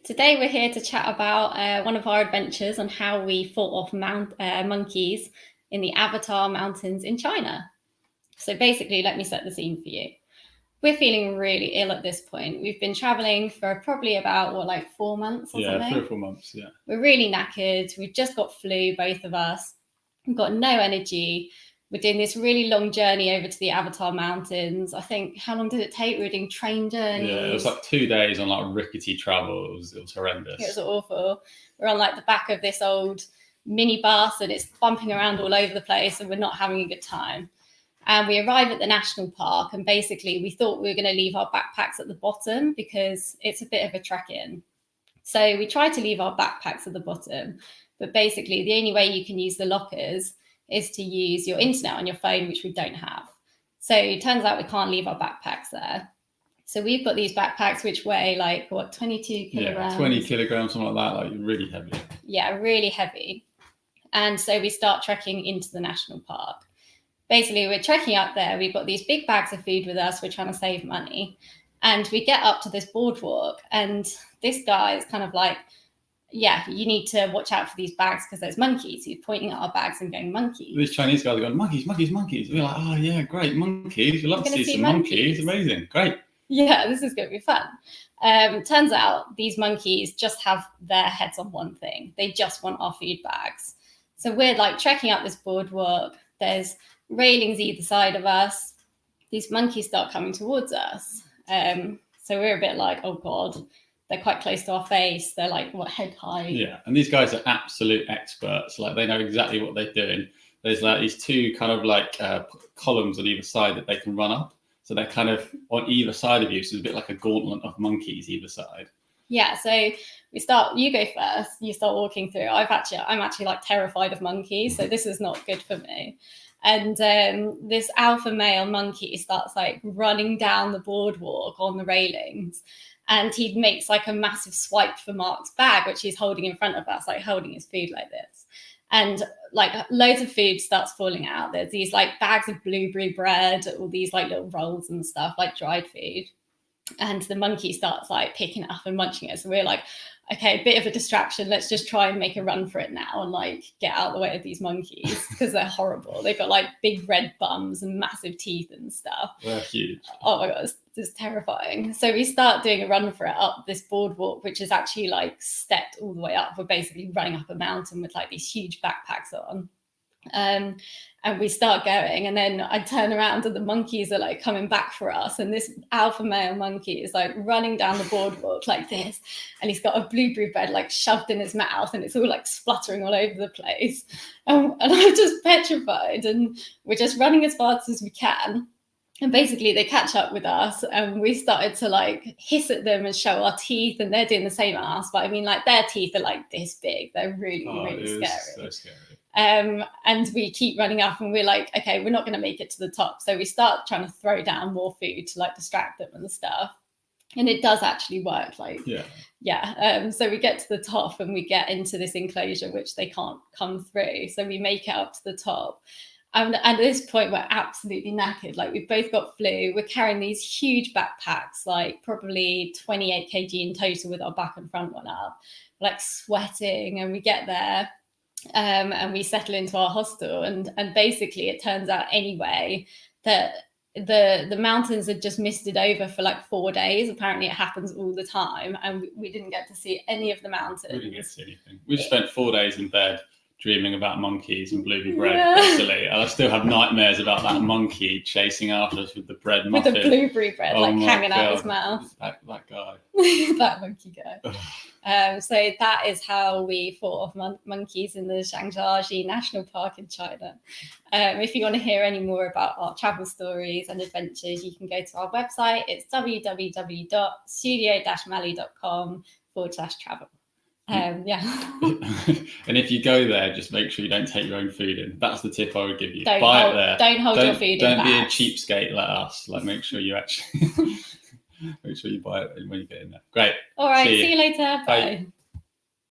Today we're here to chat about one of our adventures on how we fought off monkeys in the Avatar Mountains in China. So basically, let me set the scene for you. We're feeling really ill at this point. We've been traveling for probably about, 4 months or something? 3 or 4 months, yeah. We're really knackered. We've just got flu, both of us. We've got no energy. We're doing this really long journey over to the Avatar Mountains. I think, how long did it take? We were doing train journeys. Yeah, it was like 2 days on like rickety travel. It was horrendous. It was awful. We're on like the back of this old mini bus and it's bumping around all over the place and we're not having a good time. And we arrive at the national park and basically we thought we were going to leave our backpacks at the bottom because it's a bit of a trek in. So we tried to leave our backpacks at the bottom, but basically the only way you can use the lockers is to use your internet on your phone, which we don't have. So it turns out we can't leave our backpacks there. So we've got these backpacks which weigh 22 kilograms? Yeah, 20 kilograms, something like that, like really heavy. Yeah, really heavy. And so we start trekking into the national park. Basically, we're trekking up there. We've got these big bags of food with us. We're trying to save money. And we get up to this boardwalk and this guy is kind of like, yeah, you need to watch out for these bags because there's monkeys. He's pointing at our bags and going, monkeys. These Chinese guys are going, monkeys, monkeys, monkeys. We're like, oh yeah, great, monkeys. We'd love to see some monkeys. Amazing, great. Yeah, this is going to be fun. Turns out these monkeys just have their heads on one thing. They just want our food bags. So we're like trekking up this boardwalk. There's railings either side of us. These monkeys start coming towards us. So we're a bit like, oh God, they're quite close to our face. They're like, what, head high? Yeah, and these guys are absolute experts. Like they know exactly what they're doing. There's like these two kind of like columns on either side that they can run up. So they're kind of on either side of you. So it's a bit like a gauntlet of monkeys either side. Yeah, so you go first, you start walking through. I'm actually like terrified of monkeys, so this is not good for me. And this alpha male monkey starts like running down the boardwalk on the railings. And he makes like a massive swipe for Mark's bag, which he's holding in front of us, like holding his food like this. And like loads of food starts falling out. There's these like bags of blueberry bread, all these like little rolls and stuff, like dried food. And the monkey starts like picking it up and munching it. So we're like, okay, a bit of a distraction. Let's just try and make a run for it now and like get out of the way of these monkeys because they're horrible. They've got like big red bums and massive teeth and stuff. They're huge. Oh my God, it's terrifying. So we start doing a run for it up this boardwalk, which is actually like stepped all the way up. We're basically running up a mountain with like these huge backpacks on. And we start going and then I turn around and the monkeys are like coming back for us and this alpha male monkey is like running down the boardwalk like this and he's got a blueberry bread like shoved in his mouth and it's all like spluttering all over the place and I'm just petrified and we're just running as fast as we can. And basically they catch up with us and we started to like hiss at them and show our teeth and they're doing the same at us. But I mean, like their teeth are like this big. They're really, really scary. So scary. And we keep running up and we're like, okay, we're not going to make it to the top. So we start trying to throw down more food to like distract them and stuff. And it does actually work. So we get to the top and we get into this enclosure, which they can't come through. So we make it up to the top. And at this point, we're absolutely knackered. Like we've both got flu. We're carrying these huge backpacks, like probably 28 kg in total with our back and front one up, like sweating. And we get there and we settle into our hostel. And basically it turns out anyway that the mountains had just misted over for like 4 days. Apparently it happens all the time. And we didn't get to see any of the mountains. We didn't get to see anything. We just spent 4 days in bed dreaming about monkeys and blueberry bread, basically. And I still have nightmares about that monkey chasing after us with the bread muffin. With the blueberry bread, hanging out his mouth. That guy. That monkey guy. So that is how we fought off monkeys in the Zhangjiajie National Park in China. If you want to hear any more about our travel stories and adventures, you can go to our website. It's www.studio-mali.com/travel. And if you go there, just make sure you don't take your own food in. That's the tip I would give you. Don't hold your food in. Don't be a cheapskate like us. Like make sure you actually make sure you buy it when you get in there. Great. All right. See you later. Bye.